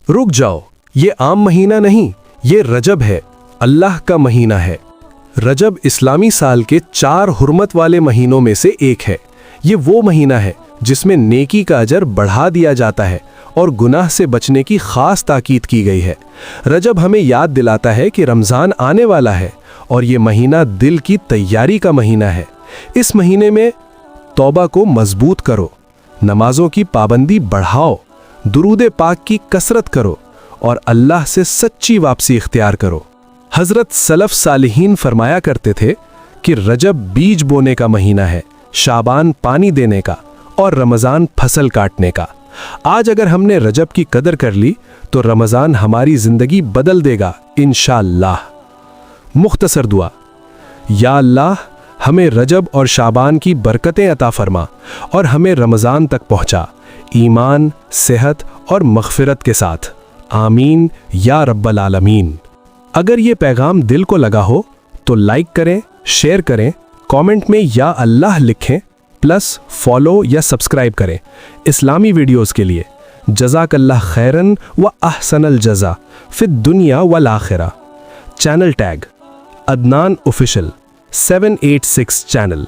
रुक जाओ, ये आम महीना नहीं, ये रजब है, अल्लाह का महीना है। रजब इस्लामी साल के 4 हुर्मत वाले महीनों में से एक है। ये वो महीना है जिसमें नेकी का अजर बढ़ा दिया जाता है और गुनाह से बचने की खास ताकीद की गई है। रजब हमें याद दिलाता है कि रमज़ान आने वाला है और ये महीना दिल की तैयारी का महीना है। इस महीने में तौबा को मजबूत करो, नमाजों की पाबंदी बढ़ाओ, दुरूद पाक की कसरत करो और अल्लाह से सच्ची वापसी इख्तियार करो। हज़रत सलफ़ सालिहीन फरमाया करते थे कि रजब बीज बोने का महीना है, शाबान पानी देने का और रमज़ान फसल काटने का। आज अगर हमने रजब की कदर कर ली तो रमज़ान हमारी ज़िंदगी बदल देगा इंशाअल्लाह। मुख्तसर दुआ। या अल्लाह, हमें रजब और शाबान की बरकतें अता फरमा और हमें रमज़ान तक पहुँचा, ईमान, सेहत और मग़फ़िरत के साथ। आमीन या रब्बल आलमीन। अगर ये पैगाम दिल को लगा हो तो लाइक करें, शेयर करें, कमेंट में या अल्लाह लिखें, प्लस फॉलो या सब्सक्राइब करें इस्लामी वीडियोस के लिए। जज़ाकल्लाह खैरन व अहसनल जज़ा फिद दुनिया वल आखिरा। Channel tag Adnan official 786 channel.